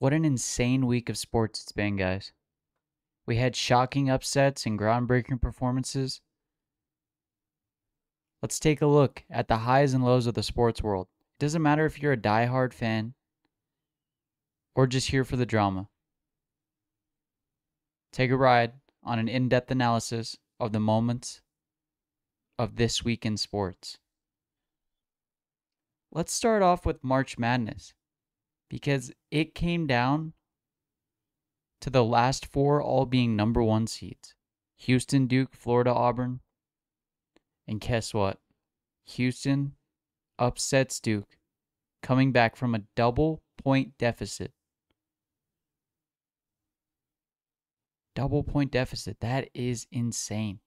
What an insane week of sports it's been, guys. We had shocking upsets and groundbreaking performances. Let's take a look at the highs and lows of the sports world. It doesn't matter if you're a die-hard fan or just here for the drama. Take a ride on an in-depth analysis of the moments of this week in sports. Let's start off with March Madness because it came down to the last four all being number one seeds. Houston, Duke, Florida, Auburn. And guess what? Houston upsets Duke, coming back from a double-point deficit. Double-point deficit. That is insane.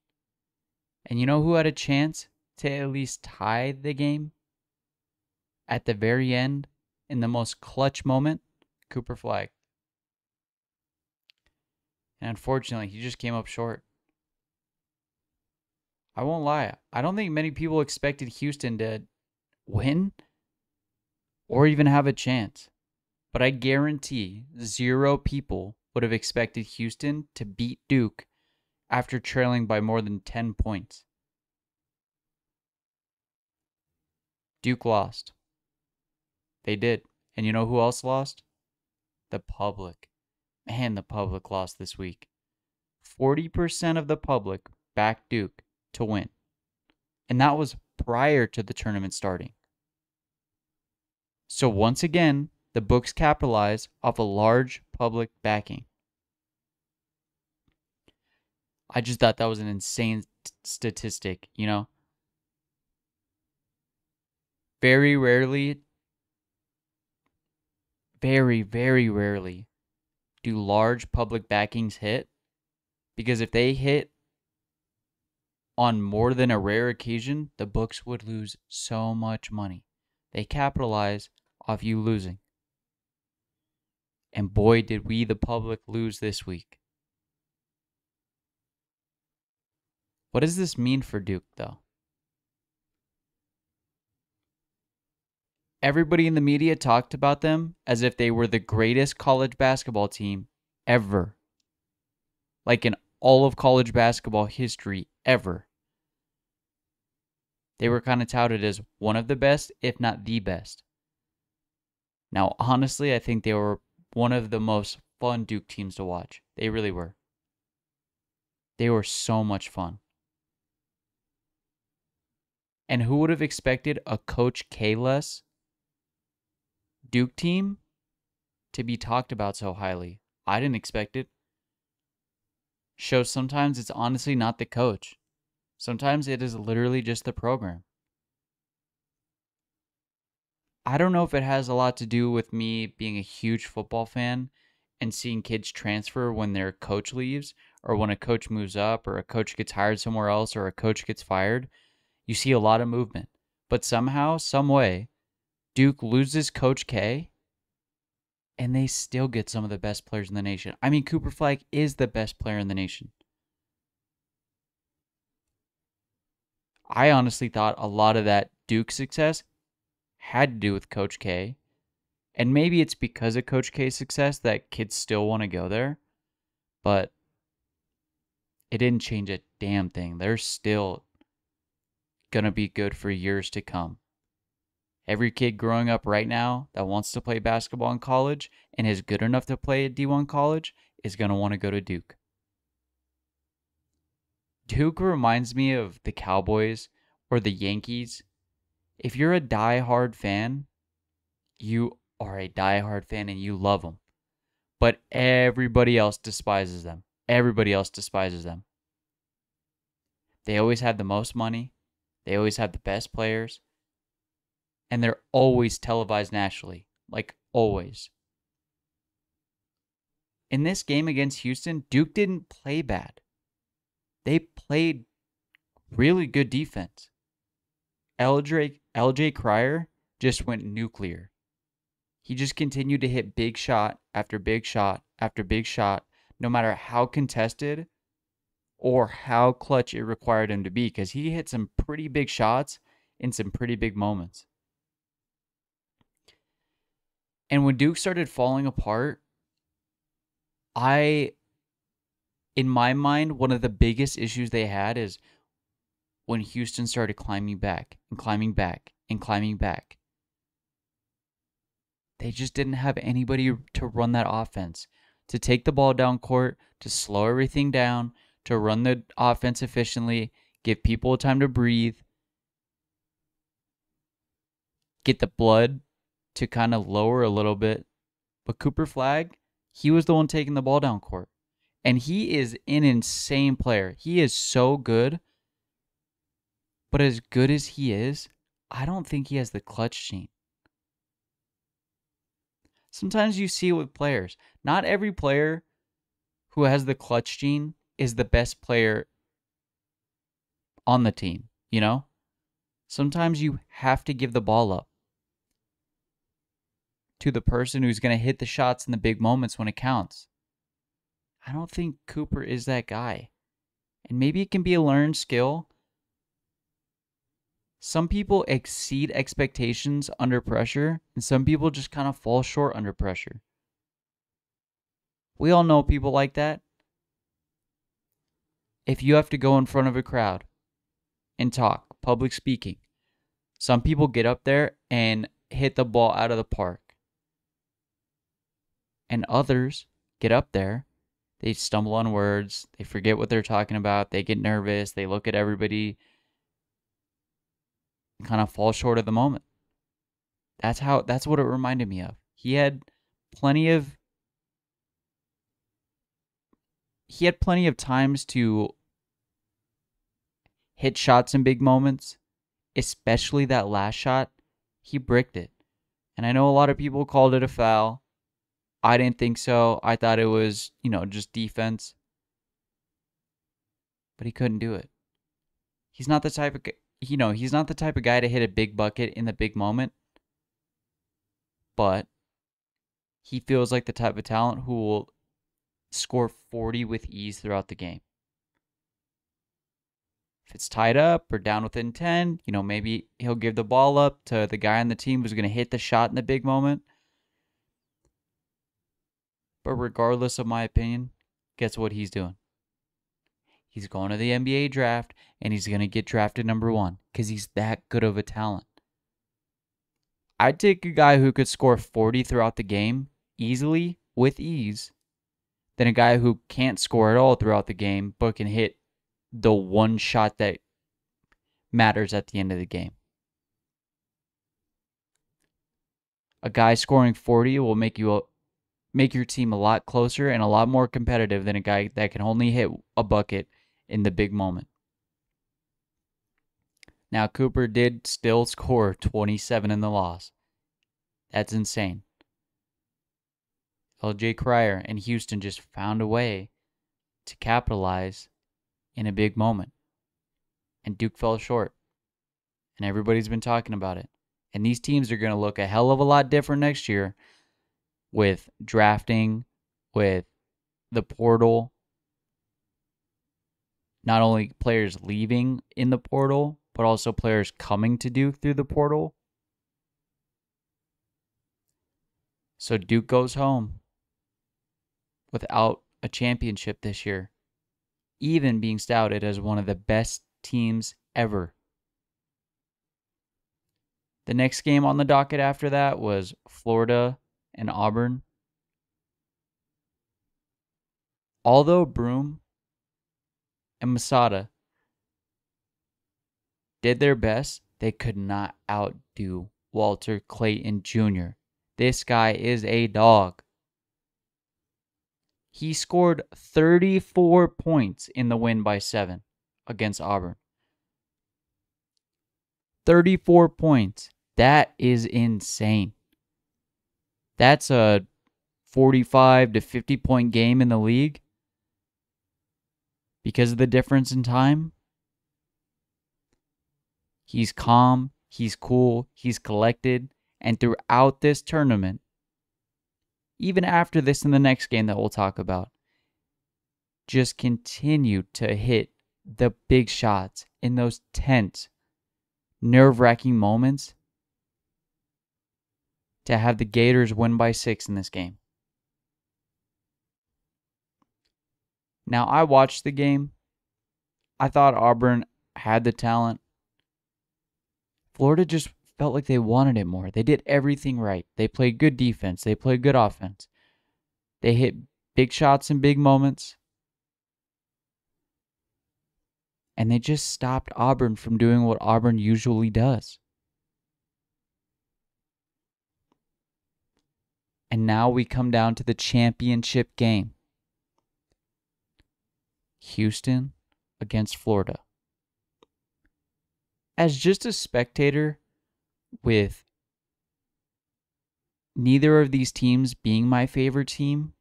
And you know who had a chance to at least tie the game? At the very end, in the most clutch moment, Cooper Flagg. And unfortunately, he just came up short. I won't lie. I don't think many people expected Houston to win or even have a chance. But I guarantee 0 people would have expected Houston to beat Duke after trailing by more than 10 points. Duke lost. They did. And you know who else lost? The public. Man, the public lost this week. 40% of the public backed Duke to win. And that was prior to the tournament starting. So once again, the books capitalize off a large public backing. I just thought that was an insane statistic, you know? Very rarely, very rarely do large public backings hit, because if they hit on more than a rare occasion, the books would lose so much money. They capitalize off you losing. And boy, did we, the public, lose this week. What does this mean for Duke, though? Everybody in the media talked about them as if they were the greatest college basketball team ever. Like in all of college basketball history ever. They were kind of touted as one of the best, if not the best. Now, honestly, I think they were one of the most fun Duke teams to watch. They really were. They were so much fun. And who would have expected a Coach K-less Duke team to be talked about so highly? I didn't expect it. Shows sometimes it's honestly not the coach. Sometimes it is literally just the program. I don't know if it has a lot to do with me being a huge football fan and seeing kids transfer when their coach leaves, or when a coach moves up, or a coach gets hired somewhere else, or a coach gets fired. You see a lot of movement. But somehow, some way, Duke loses Coach K, and they still get some of the best players in the nation. I mean, Cooper Flagg is the best player in the nation. I honestly thought a lot of that Duke success had to do with Coach K. And maybe it's because of Coach K's success that kids still want to go there. But it didn't change a damn thing. They're still going to be good for years to come. Every kid growing up right now that wants to play basketball in college and is good enough to play at D1 college is going to want to go to Duke. Duke reminds me of the Cowboys or the Yankees. If you're a die-hard fan, you are a die-hard fan and you love them. But everybody else despises them. Everybody else despises them. They always have the most money. They always have the best players. And they're always televised nationally. Like, always. In this game against Houston, Duke didn't play bad. They played really good defense. LJ Cryer just went nuclear. He just continued to hit big shot after big shot after big shot, no matter how contested or how clutch it required him to be, because he hit some pretty big shots in some pretty big moments. And when Duke started falling apart, In my mind, one of the biggest issues they had is when Houston started climbing back and climbing back and climbing back. They just didn't have anybody to run that offense, to take the ball down court, to slow everything down, to run the offense efficiently, give people time to breathe, get the blood to kind of lower a little bit. But Cooper Flagg, he was the one taking the ball down court. And he is an insane player. He is so good. But as good as he is, I don't think he has the clutch gene. Sometimes you see it with players. Not every player who has the clutch gene is the best player on the team, you know? Sometimes you have to give the ball up to the person who's going to hit the shots in the big moments when it counts. I don't think Cooper is that guy. And maybe it can be a learned skill. Some people exceed expectations under pressure, and some people just kind of fall short under pressure. We all know people like that. If you have to go in front of a crowd and talk, public speaking, some people get up there and hit the ball out of the park. And others get up there, they stumble on words, they forget what they're talking about, they get nervous, they look at everybody, and kind of fall short of the moment. That's what it reminded me of. He had plenty of times to hit shots in big moments, especially that last shot. He bricked it. And I know a lot of people called it a foul. I didn't think so. I thought it was, just defense. But he couldn't do it. He's not the type of he's not the type of guy to hit a big bucket in the big moment. But he feels like the type of talent who will score 40 with ease throughout the game. If it's tied up or down within 10, maybe he'll give the ball up to the guy on the team who's going to hit the shot in the big moment. But regardless of my opinion, guess what he's doing? He's going to the NBA draft, and he's going to get drafted number 1 because he's that good of a talent. I'd take a guy who could score 40 throughout the game easily, with ease, than a guy who can't score at all throughout the game, but can hit the one shot that matters at the end of the game. A guy scoring 40 will make your team a lot closer and a lot more competitive than a guy that can only hit a bucket in the big moment. Now, Cooper did still score 27 in the loss. That's insane. LJ Cryer and Houston just found a way to capitalize in a big moment. And Duke fell short. And everybody's been talking about it. And these teams are going to look a hell of a lot different next year with drafting, with the portal. Not only players leaving in the portal, but also players coming to Duke through the portal. So Duke goes home without a championship this year, even being touted as one of the best teams ever. The next game on the docket after that was Florida and Auburn. Although Broome and Masada did their best, they could not outdo Walter Clayton Jr. This guy is a dog. He scored 34 points in the win by 7 against Auburn. 34 points. That is insane. That's a 45 to 50 point game in the league because of the difference in time. He's calm, he's cool, he's collected, and throughout this tournament, even after this and the next game that we'll talk about, just continued to hit the big shots in those tense, nerve-wracking moments to have the Gators win by 6 in this game. Now, I watched the game. I thought Auburn had the talent. Florida just felt like they wanted it more. They did everything right. They played good defense. They played good offense. They hit big shots in big moments. And they just stopped Auburn from doing what Auburn usually does. And now we come down to the championship game. Houston against Florida. As just a spectator, with neither of these teams being my favorite team,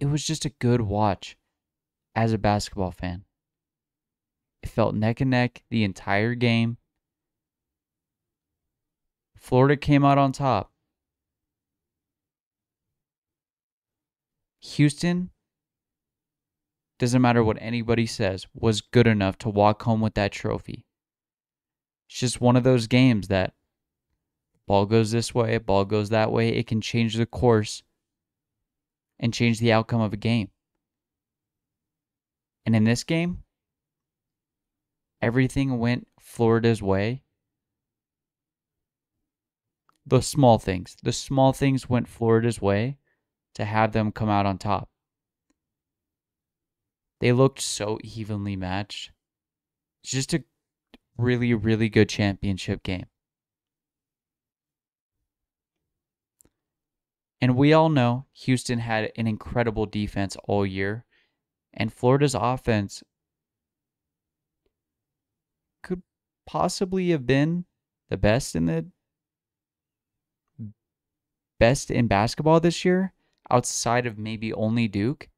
it was just a good watch as a basketball fan. It felt neck and neck the entire game. Florida came out on top. Houston, doesn't matter what anybody says, was good enough to walk home with that trophy. It's just one of those games that ball goes this way, ball goes that way. It can change the course and change the outcome of a game. And in this game, everything went Florida's way. The small things went Florida's way to have them come out on top. They looked so evenly matched. It's just a really, really good championship game. And we all know Houston had an incredible defense all year, and Florida's offense could possibly have been the best in basketball this year, outside of maybe only Duke.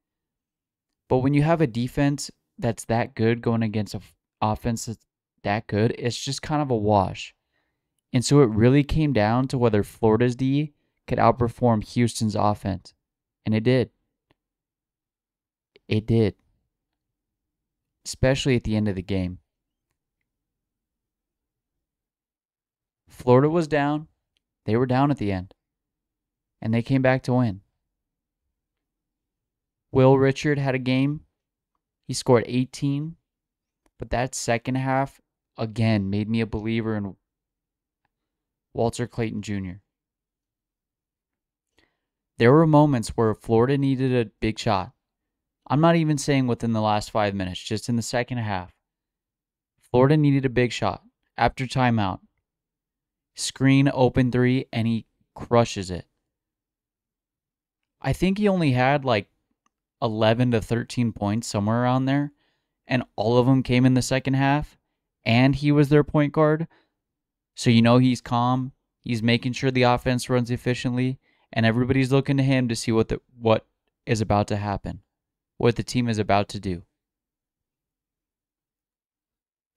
But when you have a defense that's that good going against an offense that's that good, it's just kind of a wash. And so it really came down to whether Florida's D could outperform Houston's offense. And it did. It did. Especially at the end of the game. Florida was down. They were down at the end. And they came back to win. Will Richard had a game. He scored 18. But that second half, again, made me a believer in Walter Clayton Jr. There were moments where Florida needed a big shot. I'm not even saying within the last 5 minutes, just in the second half. Florida needed a big shot after timeout. Screen, open three, and he crushes it. I think he only had like 11 to 13 points, somewhere around there. And all of them came in the second half. And he was their point guard. So you know he's calm. He's making sure the offense runs efficiently. And everybody's looking to him to see what is about to happen. What the team is about to do.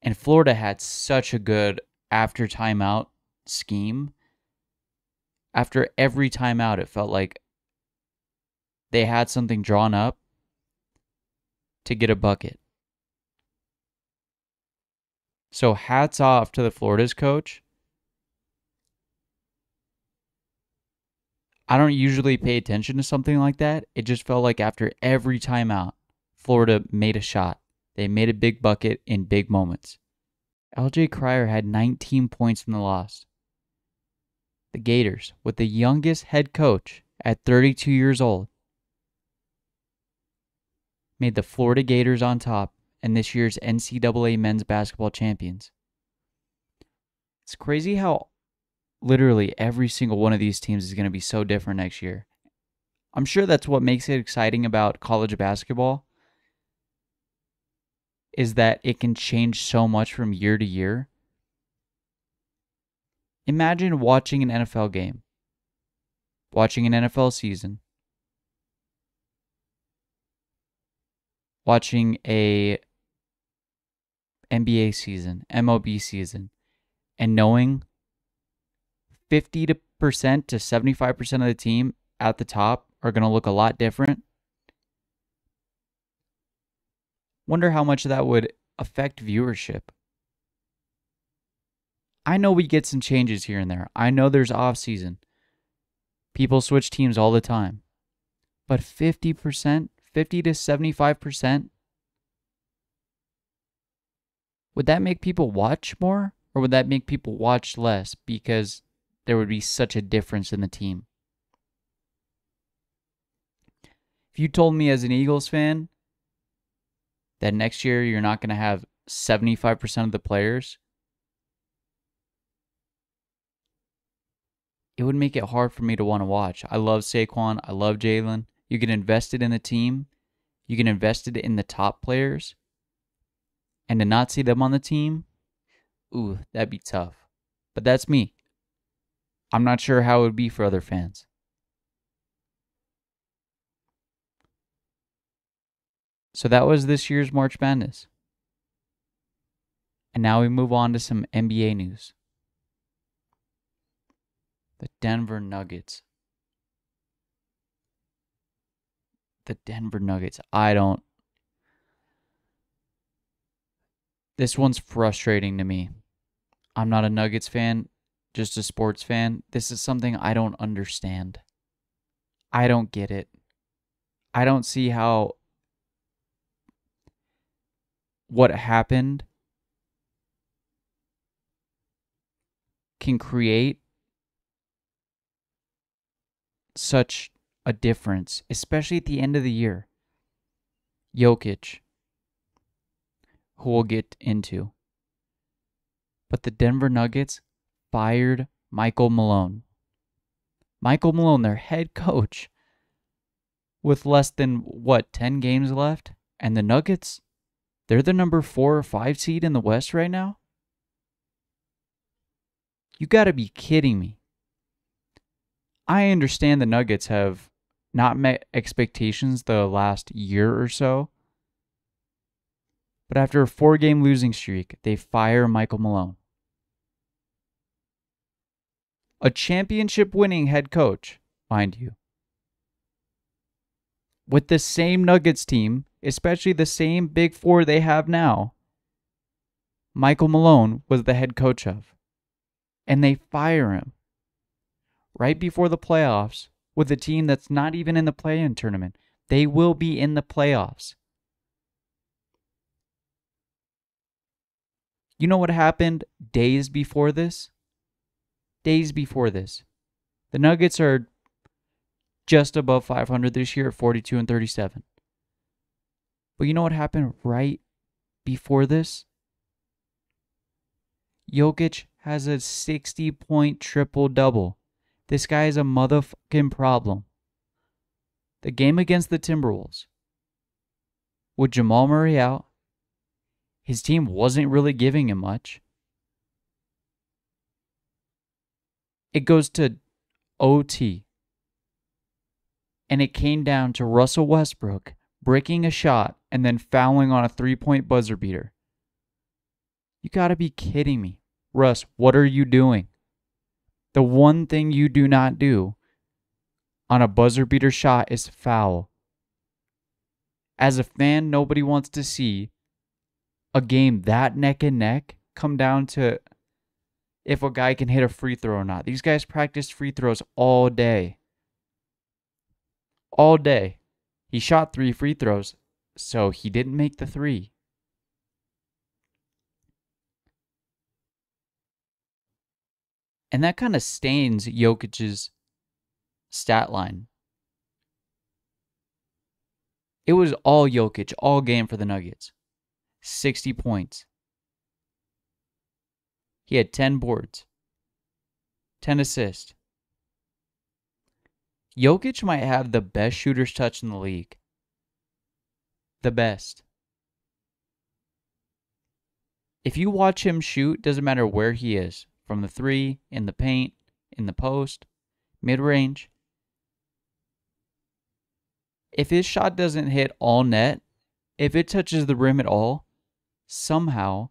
And Florida had such a good after timeout scheme. After every timeout, it felt like they had something drawn up to get a bucket. So hats off to the Florida's coach. I don't usually pay attention to something like that. It just felt like after every timeout, Florida made a shot. They made a big bucket in big moments. LJ Cryer had 19 points in the loss. The Gators, with the youngest head coach at 32 years old, made the Florida Gators on top and this year's NCAA men's basketball champions. It's crazy how literally every single one of these teams is going to be so different next year. I'm sure that's what makes it exciting about college basketball, is that it can change so much from year to year. Imagine watching an NFL game, watching an NFL season, watching a NBA season, MLB season, and knowing 50% to 75% of the team at the top are going to look a lot different. Wonder how much that would affect viewership. I know we get some changes here and there. I know there's off season. People switch teams all the time. But 50%, 50 to 75%, would that make people watch more, or would that make people watch less because there would be such a difference in the team? If you told me as an Eagles fan that next year you're not going to have 75% of the players, it would make it hard for me to want to watch. I love Saquon. I love Jalen. You can invest it in the team. You can invest it in the top players. And to not see them on the team, ooh, that'd be tough. But that's me. I'm not sure how it would be for other fans. So that was this year's March Madness. And now we move on to some NBA news. The Denver Nuggets. This one's frustrating to me. I'm not a Nuggets fan, just a sports fan. This is something I don't understand. I don't get it. I don't see how what happened can create such a difference, especially at the end of the year. Jokic, who we'll get into. But the Denver Nuggets fired Michael Malone. Michael Malone, their head coach, with less than, 10 games left? And the Nuggets, they're the number 4 or 5 seed in the West right now? You gotta be kidding me. I understand the Nuggets have not met expectations the last year or so. But after a 4-game losing streak, they fire Michael Malone. A championship-winning head coach, mind you. With the same Nuggets team, especially the same Big Four they have now, Michael Malone was the head coach of. And they fire him right before the playoffs with a team that's not even in the play-in tournament. They will be in the playoffs. You know what happened days before this? The Nuggets are just above 500 this year at 42-37. But you know what happened right before this? Jokic has a 60-point triple-double. This guy is a motherfucking problem. The game against the Timberwolves, with Jamal Murray out, his team wasn't really giving him much. It goes to OT. And it came down to Russell Westbrook breaking a shot and then fouling on a 3-point buzzer beater. You gotta be kidding me. Russ, what are you doing? The one thing you do not do on a buzzer beater shot is foul. As a fan, nobody wants to see a game that neck and neck come down to if a guy can hit a free throw or not. These guys practice free throws all day. All day. He shot 3 free throws, so he didn't make the 3. And that kind of stains Jokic's stat line. It was all Jokic, all game for the Nuggets. 60 points. He had 10 boards, 10 assists. Jokic might have the best shooter's touch in the league. The best. If you watch him shoot, doesn't matter where he is, from the 3, in the paint, in the post, mid-range. If his shot doesn't hit all net, if it touches the rim at all, somehow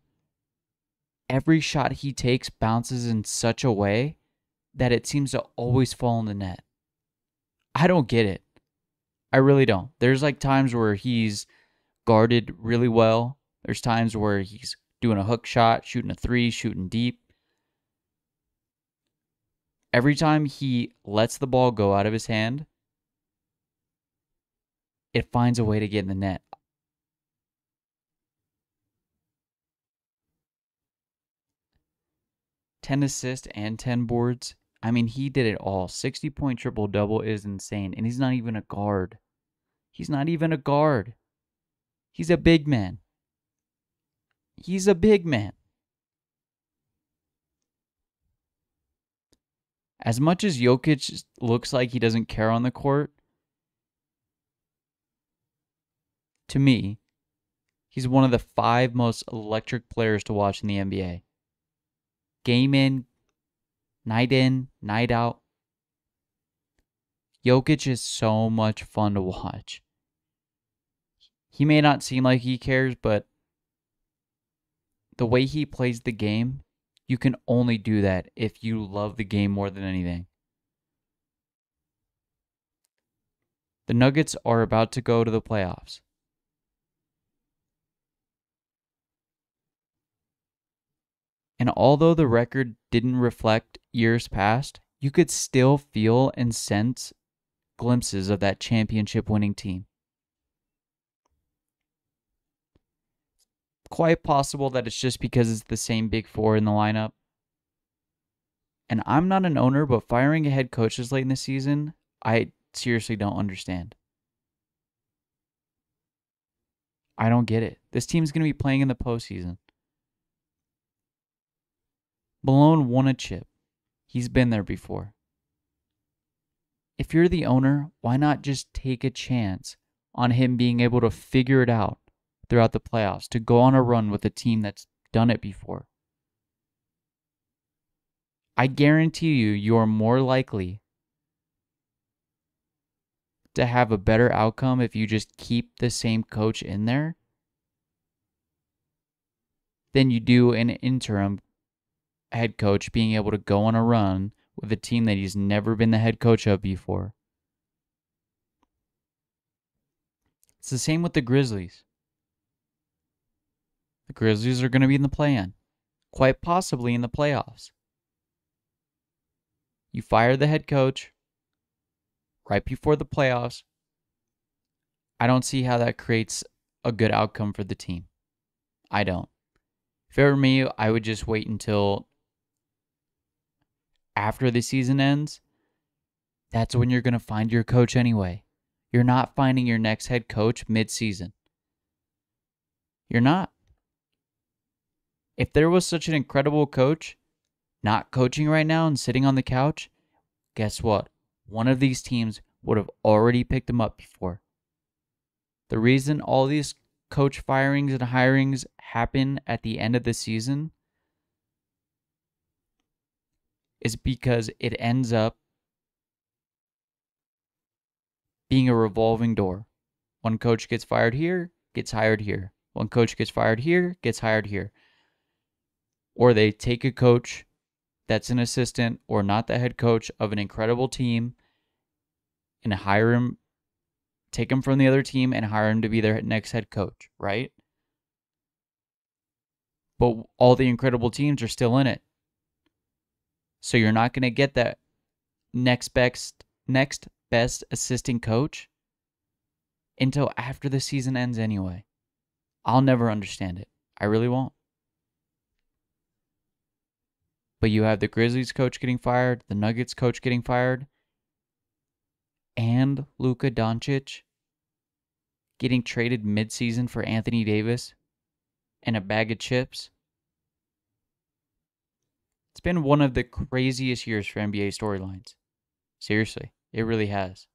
every shot he takes bounces in such a way that it seems to always fall in the net. I don't get it. I really don't. There's like times where he's guarded really well. There's times where he's doing a hook shot, shooting a 3, shooting deep. Every time he lets the ball go out of his hand, it finds a way to get in the net. Ten assists and 10 boards. I mean, he did it all. 60-point triple-double is insane, and he's not even a guard. He's not even a guard. He's a big man. He's a big man. As much as Jokic looks like he doesn't care on the court, to me, he's one of the 5 most electric players to watch in the NBA. Game in, night out. Jokic is so much fun to watch. He may not seem like he cares, but the way he plays the game, you can only do that if you love the game more than anything. The Nuggets are about to go to the playoffs. And although the record didn't reflect years past, you could still feel and sense glimpses of that championship winning team. Quite possible that it's just because it's the same big 4 in the lineup. And I'm not an owner, but firing a head coach this late in the season, I seriously don't understand. I don't get it. This team's going to be playing in the postseason. Malone won a chip. He's been there before. If you're the owner, why not just take a chance on him being able to figure it out throughout the playoffs, to go on a run with a team that's done it before? I guarantee you're more likely to have a better outcome if you just keep the same coach in there than you do an interim head coach being able to go on a run with a team that he's never been the head coach of before. It's the same with the Grizzlies. The Grizzlies are going to be in the play-in, quite possibly in the playoffs. You fire the head coach right before the playoffs. I don't see how that creates a good outcome for the team. I don't. If it were me, I would just wait until after the season ends. That's when you're going to find your coach anyway. You're not finding your next head coach mid-season. You're not. If there was such an incredible coach not coaching right now and sitting on the couch, guess what? One of these teams would have already picked him up before. The reason all these coach firings and hirings happen at the end of the season is because it ends up being a revolving door. One coach gets fired here, gets hired here. One coach gets fired here, gets hired here. Or they take a coach that's an assistant or not the head coach of an incredible team and hire him, take him from the other team and hire him to be their next head coach, right? But all the incredible teams are still in it. So you're not going to get that next best assistant coach until after the season ends anyway. I'll never understand it. I really won't. But you have the Grizzlies coach getting fired, the Nuggets coach getting fired, and Luka Doncic getting traded mid-season for Anthony Davis and a bag of chips. It's been one of the craziest years for NBA storylines. Seriously, it really has.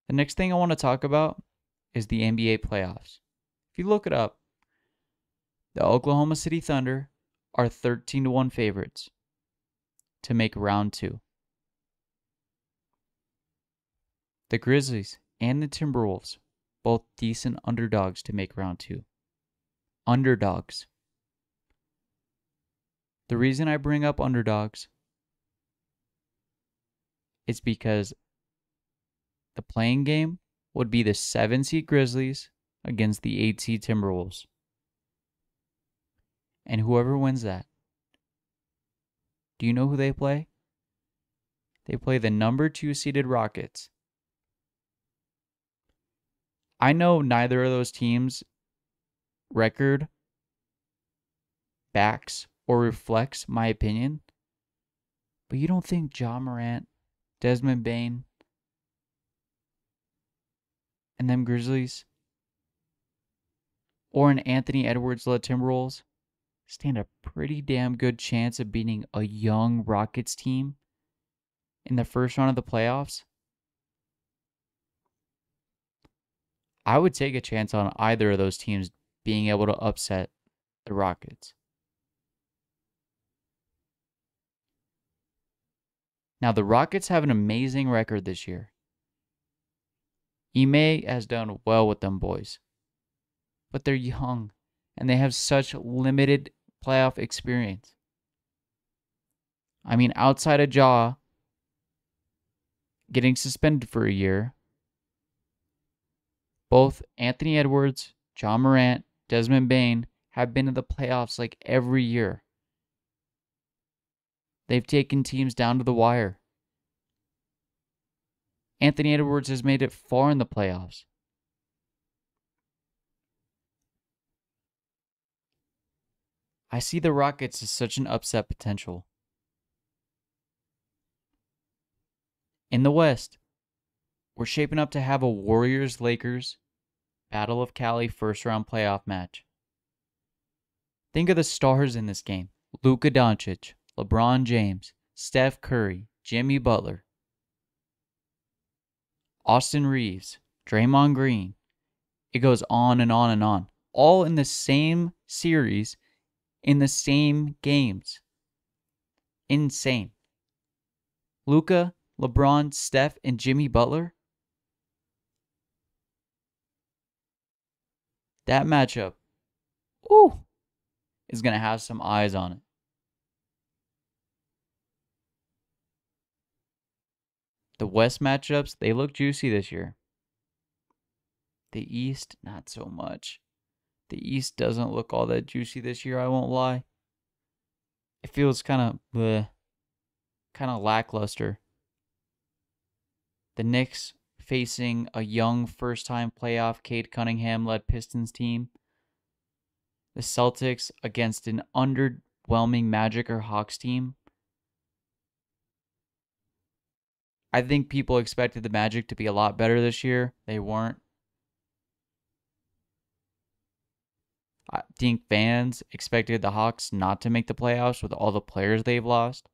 The next thing I want to talk about is the NBA playoffs. If you look it up, the Oklahoma City Thunder are 13-1 favorites to make round 2. The Grizzlies and the Timberwolves, both decent underdogs to make round 2. Underdogs. The reason I bring up underdogs is because the playing game would be the 7-seed Grizzlies against the 8-seed Timberwolves. And whoever wins that, do you know who they play? They play the number 2 seeded Rockets. I know neither of those teams' record backs or reflects my opinion, but you don't think Ja Morant, Desmond Bane, and them Grizzlies, or an Anthony Edwards-led Timberwolves stand a pretty damn good chance of beating a young Rockets team in the first round of the playoffs? I would take a chance on either of those teams being able to upset the Rockets. Now, the Rockets have an amazing record this year. Ime has done well with them boys, but they're young and they have such limited playoff experience. I mean, outside of Ja getting suspended for a year, both Anthony Edwards, Ja Morant, Desmond Bane have been in the playoffs like every year. They've taken teams down to the wire. Anthony Edwards has made it far in the playoffs. I see the Rockets as such an upset potential. In the West, we're shaping up to have a Warriors-Lakers Battle of Cali first round playoff match. Think of the stars in this game: Luka Doncic, LeBron James, Steph Curry, Jimmy Butler, Austin Reeves, Draymond Green. It goes on and on and on. All in the same series, in the same games. Insane. Luka, LeBron, Steph, and Jimmy Butler. That matchup, is going to have some eyes on it. The West matchups, they look juicy this year. The East, not so much. The East doesn't look all that juicy this year, I won't lie. It feels kind of lackluster. The Knicks facing a young first-time playoff Cade Cunningham-led Pistons team. The Celtics against an underwhelming Magic or Hawks team. I think people expected the Magic to be a lot better this year. They weren't. I think fans expected the Hawks not to make the playoffs with all the players they've lost.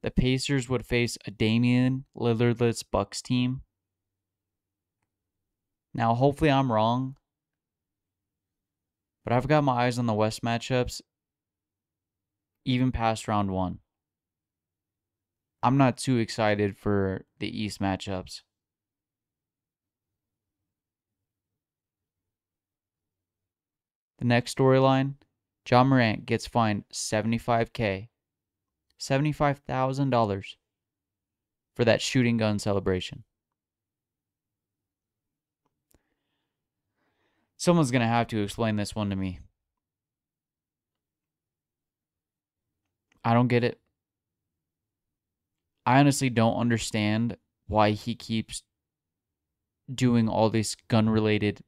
The Pacers would face a Damian Lillardless Bucks team. Now, hopefully I'm wrong, but I've got my eyes on the West matchups even past round one. I'm not too excited for the East matchups. The next storyline, Ja Morant gets fined $75,000, $75,000 for that shooting gun celebration. Someone's going to have to explain this one to me. I don't get it. I honestly don't understand why he keeps doing all these gun-related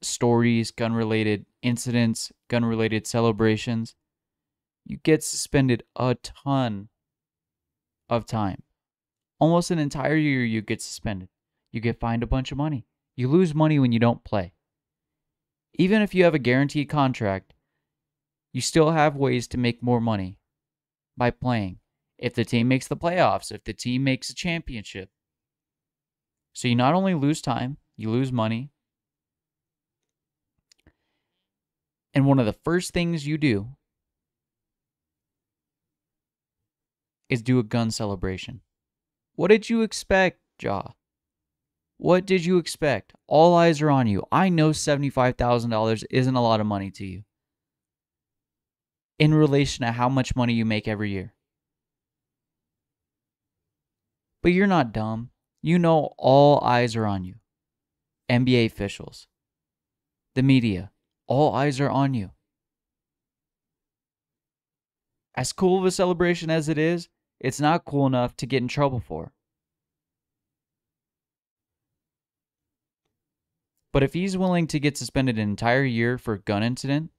stories, gun-related incidents, gun-related celebrations. You get suspended a ton of time. Almost an entire year you get suspended. You get fined a bunch of money. You lose money when you don't play. Even if you have a guaranteed contract, you still have ways to make more money by playing. If the team makes the playoffs, if the team makes a championship. So you not only lose time, you lose money. And one of the first things you do is do a gun celebration. What did you expect, Ja? What did you expect? All eyes are on you. I know $75,000 isn't a lot of money to you in relation to how much money you make every year. But you're not dumb. You know all eyes are on you. NBA officials, the media, all eyes are on you. As cool of a celebration as it is, it's not cool enough to get in trouble for. But if he's willing to get suspended an entire year for a gun incident,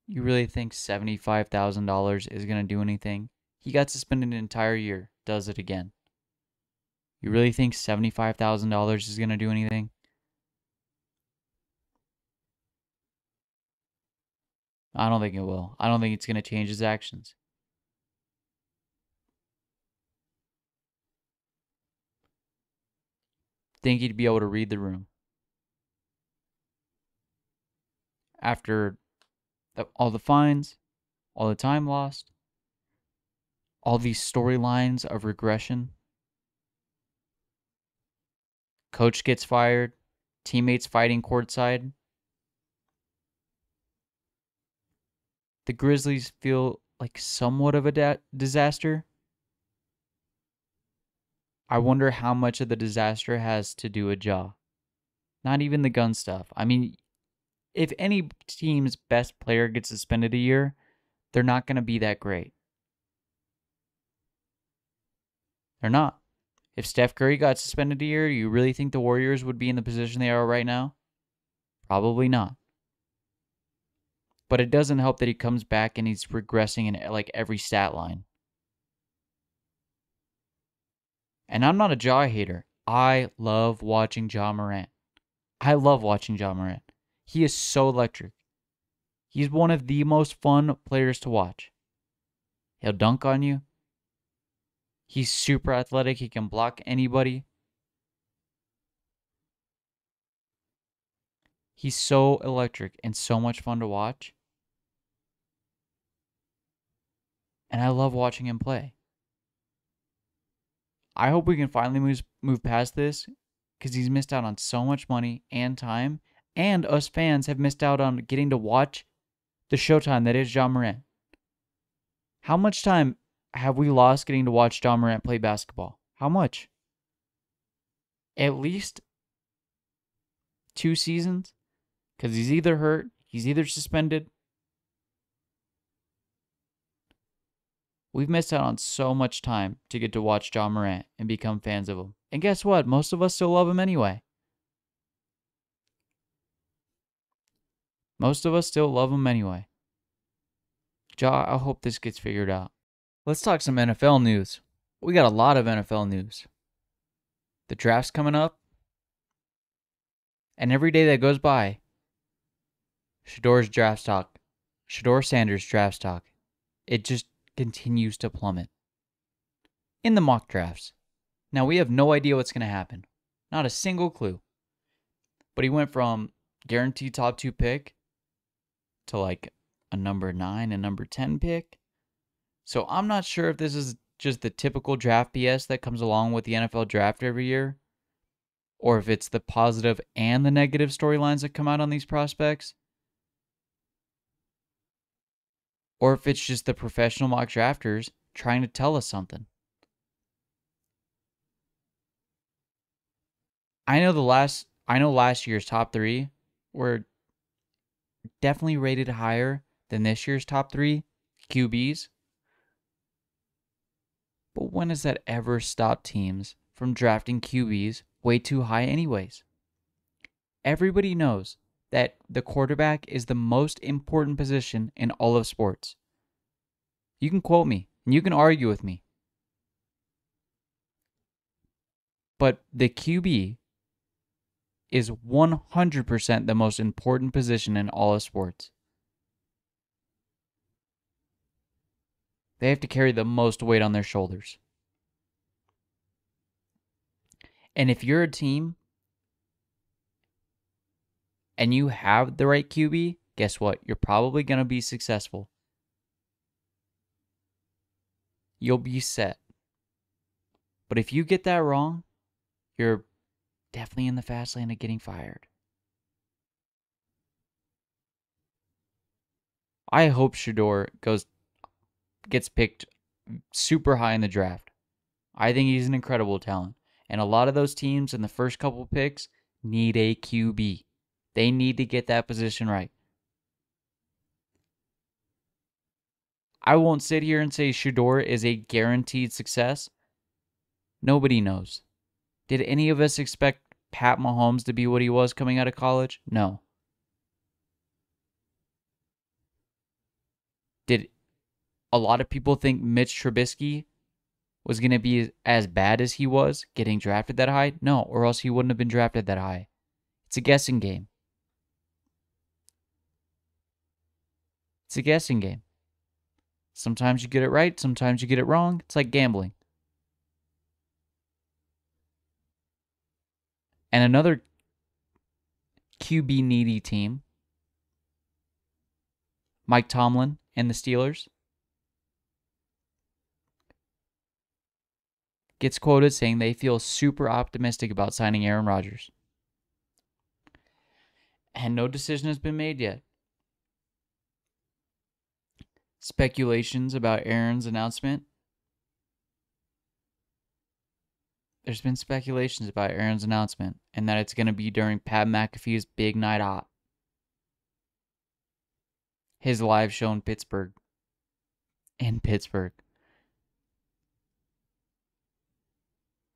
you really think $75,000 is going to do anything? He got suspended an entire year, does it again. You really think $75,000 is going to do anything? I don't think it will. I don't think it's going to change his actions. Think he'd be able to read the room. After all the fines, all the time lost, all these storylines of regression. Coach gets fired, teammates fighting courtside. The Grizzlies feel like somewhat of a disaster. I wonder how much of the disaster has to do with Ja. Not even the gun stuff. I mean, if any team's best player gets suspended a year, they're not going to be that great. They're not. If Steph Curry got suspended a year, do you really think the Warriors would be in the position they are right now? Probably not. But it doesn't help that he comes back and he's regressing in like every stat line. And I'm not a Ja hater. I love watching Ja Morant. I love watching Ja Morant. He is so electric. He's one of the most fun players to watch. He'll dunk on you. He's super athletic. He can block anybody. He's so electric and so much fun to watch. And I love watching him play. I hope we can finally move past this because he's missed out on so much money and time. And us fans have missed out on getting to watch the showtime that is Ja Morant. How much time have we lost getting to watch Ja Morant play basketball? How much? At least 2 seasons? Because he's either hurt, he's either suspended. We've missed out on so much time to get to watch Ja Morant and become fans of him. And guess what? Most of us still love him anyway. Most of us still love him anyway. Ja, I hope this gets figured out. Let's talk some NFL news. We got a lot of NFL news. The draft's coming up. And every day that goes by, Shador Sanders' draft stock, it just continues to plummet. In the mock drafts. Now, we have no idea what's going to happen. Not a single clue. But he went from guaranteed top 2 pick to like a number 9 and number 10 pick. So I'm not sure if this is just the typical draft BS that comes along with the NFL draft every year, or if it's the positive and the negative storylines that come out on these prospects, or if it's just the professional mock drafters trying to tell us something. I know last year's top 3 were definitely rated higher than this year's top 3 QBs. But when has that ever stopped teams from drafting QBs way too high anyways? Everybody knows that the quarterback is the most important position in all of sports. You can quote me, and you can argue with me. But the QB is 100% the most important position in all of sports. They have to carry the most weight on their shoulders. And if you're a team and you have the right QB, guess what? You're probably going to be successful. You'll be set. But if you get that wrong, you're definitely in the fast lane of getting fired. I hope Shador gets picked super high in the draft. I think he's an incredible talent. And a lot of those teams in the first couple picks need a QB. They need to get that position right. I won't sit here and say Shador is a guaranteed success. Nobody knows. Did any of us expect Pat Mahomes to be what he was coming out of college? No. Did a lot of people think Mitch Trubisky was going to be as bad as he was getting drafted that high? No, or else he wouldn't have been drafted that high. It's a guessing game. It's a guessing game. Sometimes you get it right, sometimes you get it wrong. It's like gambling. And another QB needy team, Mike Tomlin and the Steelers, gets quoted saying they feel super optimistic about signing Aaron Rodgers. And no decision has been made yet. Speculations about Aaron's announcement. There's been speculations about Aaron's announcement and that it's going to be during Pat McAfee's Big Night Out. His live show in Pittsburgh.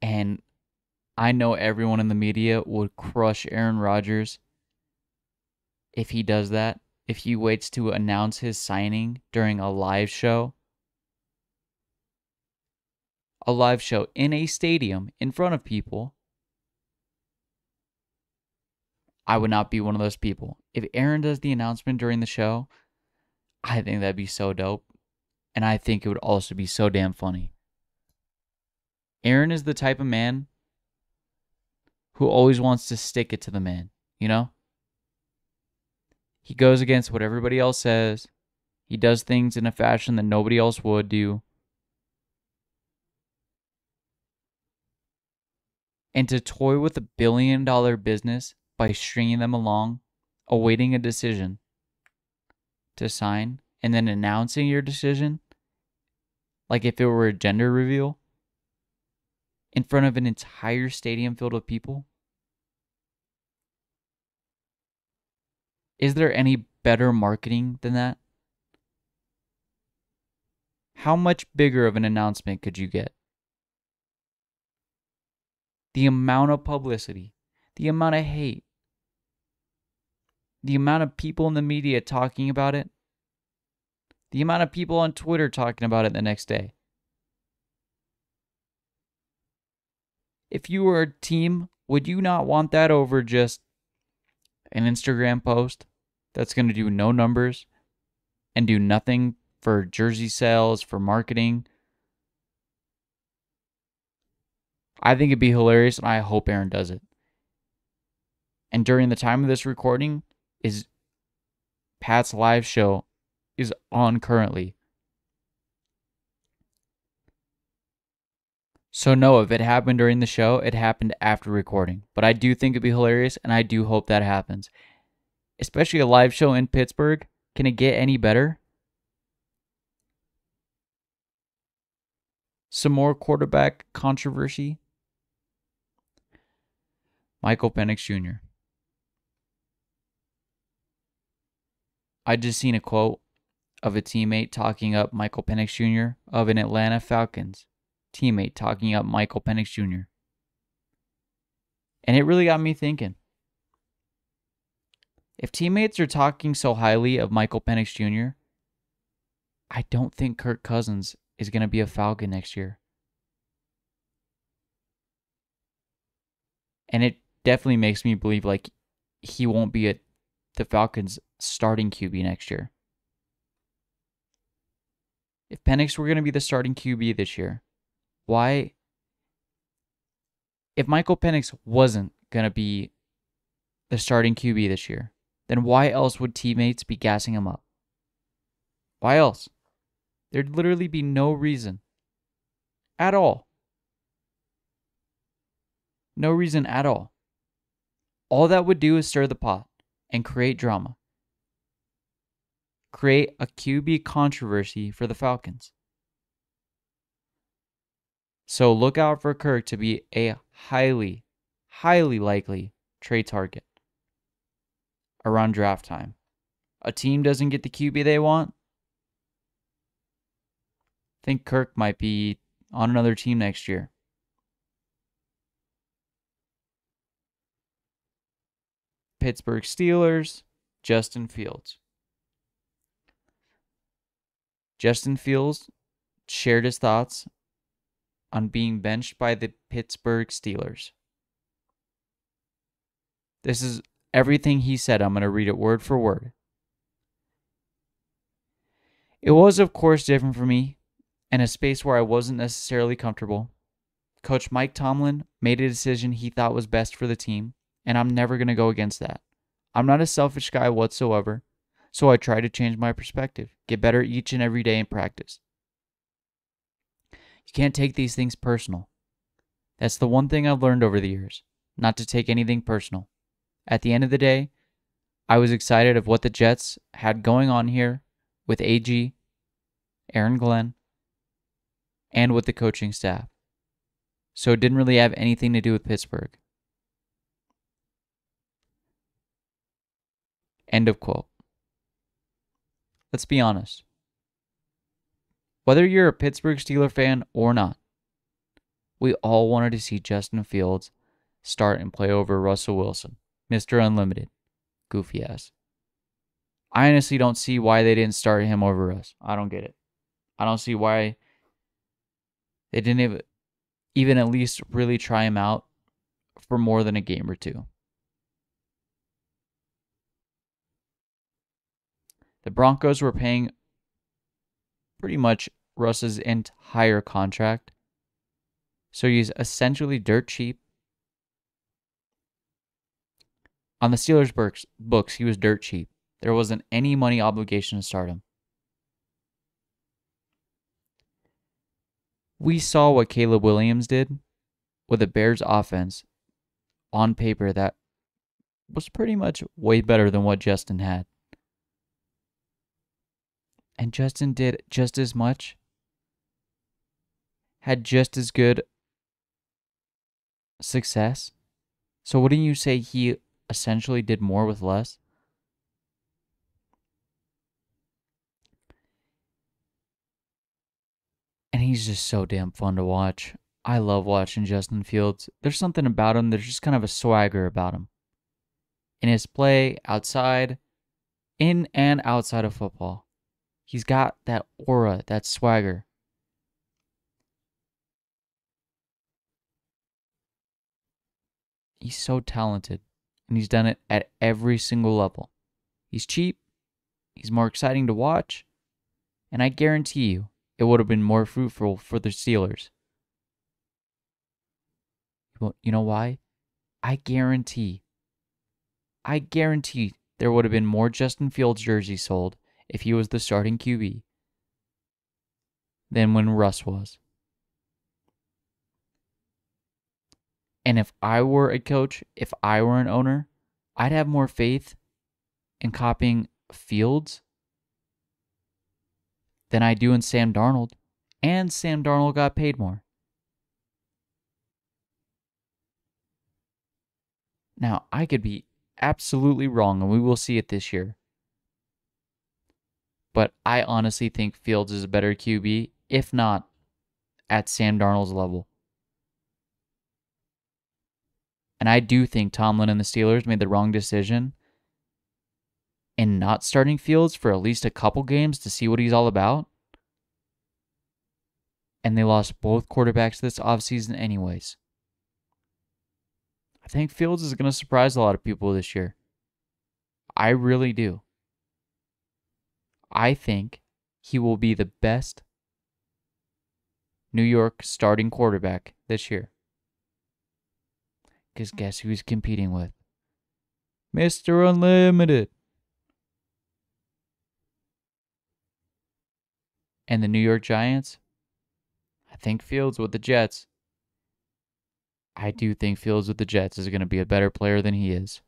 And I know everyone in the media would crush Aaron Rodgers if he does that. If he waits to announce his signing during a live show. A live show in a stadium in front of people. I would not be one of those people. If Aaron does the announcement during the show, I think that'd be so dope. And I think it would also be so damn funny. Aaron is the type of man who always wants to stick it to the man, you know? He goes against what everybody else says. He does things in a fashion that nobody else would do. And to toy with $1 billion business by stringing them along, awaiting a decision to sign, and then announcing your decision, like if it were a gender reveal, in front of an entire stadium filled with people? Is there any better marketing than that? How much bigger of an announcement could you get? The amount of publicity, the amount of hate, the amount of people in the media talking about it, the amount of people on Twitter talking about it the next day. If you were a team, would you not want that over just an Instagram post that's going to do no numbers and do nothing for jersey sales, for marketing? I think it'd be hilarious, and I hope Aaron does it. And during the time of this recording, is Pat's live show is on currently. So no, if it happened during the show, it happened after recording. But I do think it'd be hilarious, and I do hope that happens. Especially a live show in Pittsburgh. Can it get any better? Some more quarterback controversy. Michael Penix Jr. I just seen a quote of a teammate talking up Michael Penix Jr. of an Atlanta Falcons teammate talking up Michael Penix Jr. And it really got me thinking. If teammates are talking so highly of Michael Penix Jr., I don't think Kirk Cousins is going to be a Falcon next year. And it definitely makes me believe like he won't be the Falcons' starting QB next year. If Penix were going to be the starting QB this year, why? If Michael Penix wasn't going to be the starting QB this year, then why else would teammates be gassing him up? Why else? There'd literally be no reason at all. No reason at all. All that would do is stir the pot and create drama. Create a QB controversy for the Falcons. So look out for Kirk to be a highly, highly likely trade target around draft time. A team doesn't get the QB they want. think Kirk might be on another team next year. Pittsburgh Steelers, Justin Fields. Justin Fields shared his thoughts on being benched by the Pittsburgh Steelers. This is everything he said. I'm going to read it word for word. It was, of course, different for me, and a space where I wasn't necessarily comfortable. Coach Mike Tomlin made a decision he thought was best for the team, and I'm never going to go against that. I'm not a selfish guy whatsoever, so I try to change my perspective, get better each and every day in practice. You can't take these things personal. That's the one thing I've learned over the years, not to take anything personal. At the end of the day, I was excited of what the Jets had going on here with AG, Aaron Glenn, and with the coaching staff. So it didn't really have anything to do with Pittsburgh. End of quote. Let's be honest. Whether you're a Pittsburgh Steelers fan or not, we all wanted to see Justin Fields start and play over Russell Wilson, Mr. Unlimited, goofy ass. I honestly don't see why they didn't start him over us. I don't get it. I don't see why they didn't even at least really try him out for more than a game or two. The Broncos were paying pretty much Russ's entire contract, so he's essentially dirt cheap. On the Steelers' books, he was dirt cheap. There wasn't any money obligation to start him. We saw what Caleb Williams did with the Bears offense on paper that was pretty much way better than what Justin had. And Justin did just as much, had just as good success. So wouldn't you say he essentially did more with less? And he's just so damn fun to watch. I love watching Justin Fields. There's something about him. There's just kind of a swagger about him. In his play, outside, in and outside of football. He's got that aura, that swagger. He's so talented, and he's done it at every single level. He's cheap, he's more exciting to watch, and I guarantee you it would have been more fruitful for the Steelers. You know why? I guarantee there would have been more Justin Fields jerseys sold if he was the starting QB than when Russ was. And if I were a coach, if I were an owner, I'd have more faith in copying Fields than I do in Sam Darnold. And Sam Darnold got paid more. Now, I could be absolutely wrong, and we will see it this year. But I honestly think Fields is a better QB, if not at Sam Darnold's level. And I do think Tomlin and the Steelers made the wrong decision in not starting Fields for at least a couple games to see what he's all about. And they lost both quarterbacks this offseason anyways. I think Fields is going to surprise a lot of people this year. I really do. I think he will be the best New York starting quarterback this year. Because guess who he's competing with? Mr. Unlimited. And the New York Giants? I think Fields with the Jets. I do think Fields with the Jets is going to be a better player than he is.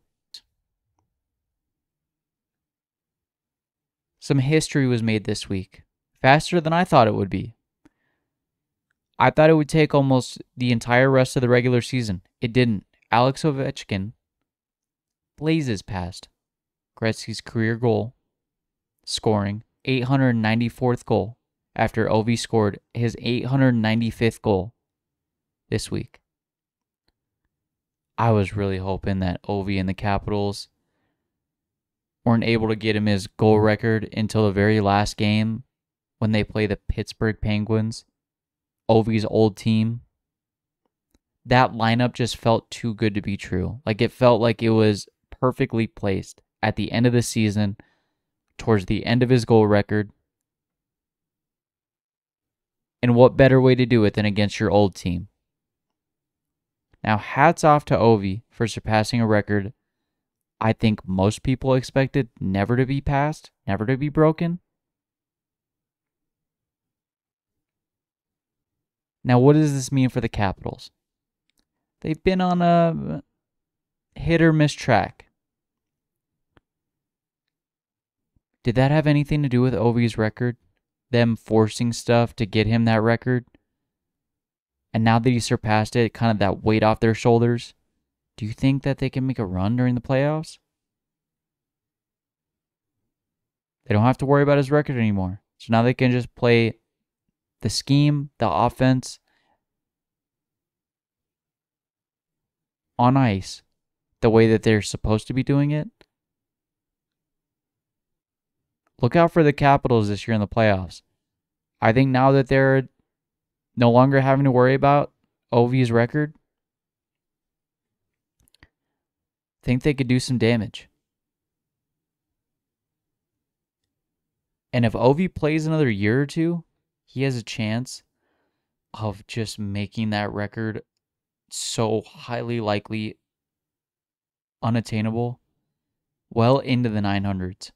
Some history was made this week. Faster than I thought it would be. I thought it would take almost the entire rest of the regular season. It didn't. Alex Ovechkin blazes past Gretzky's career goal, scoring 894th goal after Ovi scored his 895th goal this week. I was really hoping that Ovi and the Capitals weren't able to get him his goal record until the very last game when they play the Pittsburgh Penguins, Ovi's old team. That lineup just felt too good to be true. Like it felt like it was perfectly placed at the end of the season, towards the end of his goal record. And what better way to do it than against your old team? Now, hats off to Ovi for surpassing a record I think most people expected never to be passed, never to be broken. Now, what does this mean for the Capitals? They've been on a hit or miss track. Did that have anything to do with Ovi's record? Them forcing stuff to get him that record? And now that he surpassed it, kind of that weight off their shoulders, do you think that they can make a run during the playoffs? They don't have to worry about his record anymore. So now they can just play the scheme, the offense on ice the way that they're supposed to be doing it. Look out for the Capitals this year in the playoffs. I think now that they're no longer having to worry about Ovi's record, I think they could do some damage. And if Ovi plays another year or two, he has a chance of just making that record so highly likely unattainable well into the 900s.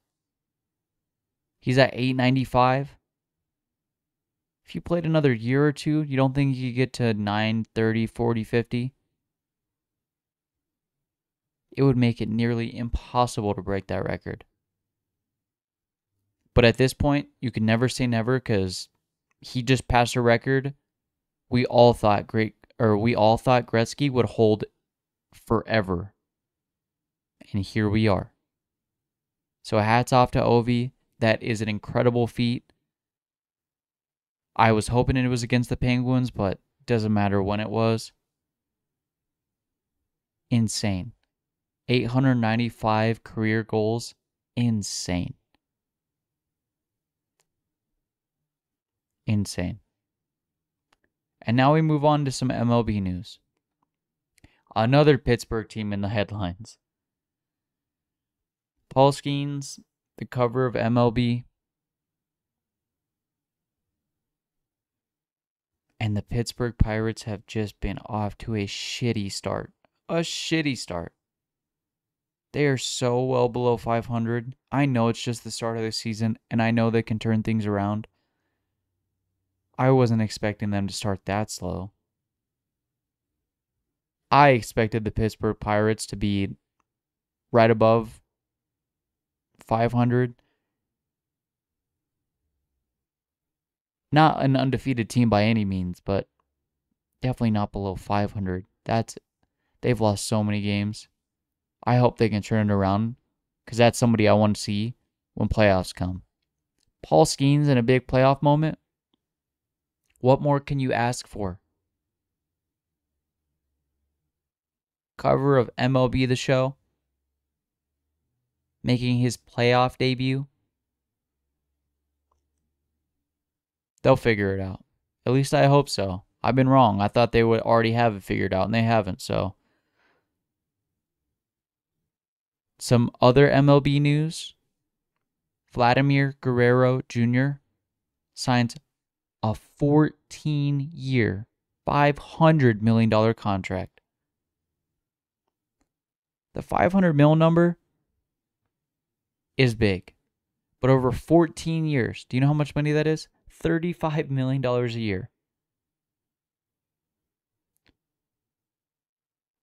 He's at 895. If you played another year or two, you don't think you could get to 930, 40, 50? It would make it nearly impossible to break that record. But at this point, you can never say never because he just passed a record we all thought Gretzky would hold forever. And here we are. So hats off to Ovi. That is an incredible feat. I was hoping it was against the Penguins, but doesn't matter when it was. Insane. 895 career goals. Insane. Insane. And now we move on to some MLB news. Another Pittsburgh team in the headlines. Paul Skeens, the cover of MLB. And the Pittsburgh Pirates have just been off to a shitty start. A shitty start. They are so well below 500. I know it's just the start of the season, and I know they can turn things around. I wasn't expecting them to start that slow. I expected the Pittsburgh Pirates to be right above 500. Not an undefeated team by any means, but definitely not below 500. They've lost so many games. I hope they can turn it around because that's somebody I want to see when playoffs come. Paul Skeens in a big playoff moment. What more can you ask for? Cover of MLB The Show. Making his playoff debut. They'll figure it out. At least I hope so. I've been wrong. I thought they would already have it figured out, and they haven't, so. Some other MLB news. Vladimir Guerrero Jr. signs a 14-year, $500 million contract. The $500 million number is big. But over 14 years, do you know how much money that is? $35 million a year.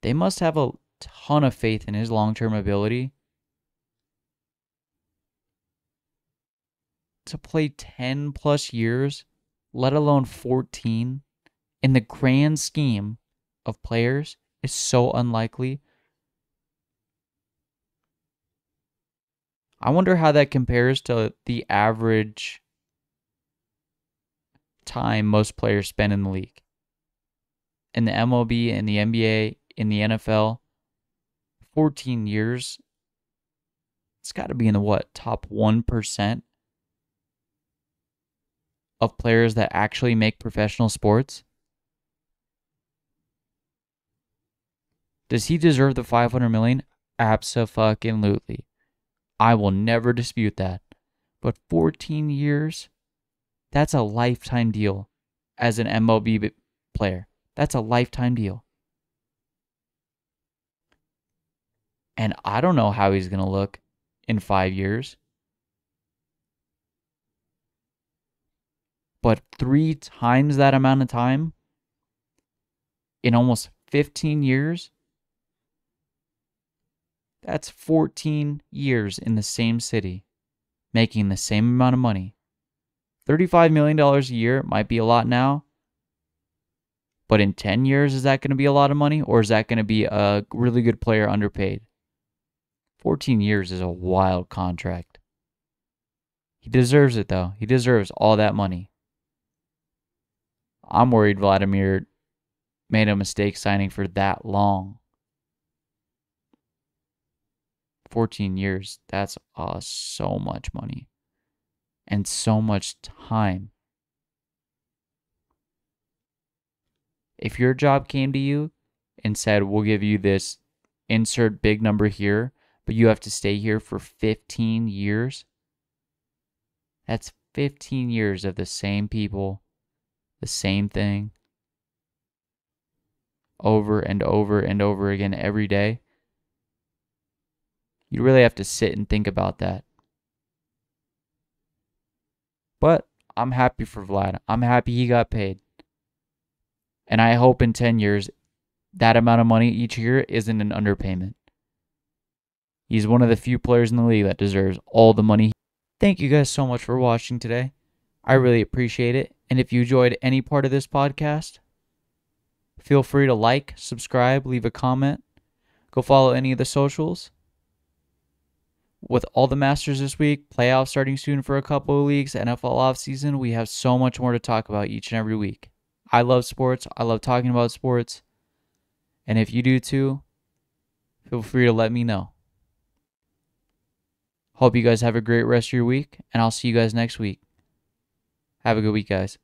They must have a ton of faith in his long-term ability to play 10 plus years, let alone 14, in the grand scheme of players is so unlikely. I wonder how that compares to the average time most players spend in the league. In the MLB, in the NBA, in the NFL, 14 years, it's got to be in the top 1% of players that actually make professional sports. Does he deserve the $500 million? Abso-fucking-lutely. I will never dispute that. But 14 years, that's a lifetime deal as an MLB player. That's a lifetime deal. And I don't know how he's going to look in 5 years. But 3 times that amount of time in almost 15 years, that's 14 years in the same city, making the same amount of money. $35 million a year might be a lot now, but in 10 years, is that going to be a lot of money, or is that going to be a really good player underpaid? 14 years is a wild contract. He deserves it, though. He deserves all that money. I'm worried Vladimir made a mistake signing for that long. 14 years, that's so much money and so much time. If your job came to you and said, we'll give you this insert big number here, but you have to stay here for 15 years, that's 15 years of the same people, the same thing, over and over and over again every day. You really have to sit and think about that. But I'm happy for Vlad. I'm happy he got paid. And I hope in 10 years, that amount of money each year isn't an underpayment. He's one of the few players in the league that deserves all the money. Thank you guys so much for watching today. I really appreciate it. And if you enjoyed any part of this podcast, feel free to like, subscribe, leave a comment. Go follow any of the socials. With all the Masters this week, playoffs starting soon for a couple of leagues, NFL offseason, we have so much more to talk about each and every week. I love sports. I love talking about sports. And if you do too, feel free to let me know. Hope you guys have a great rest of your week, and I'll see you guys next week. Have a good week, guys.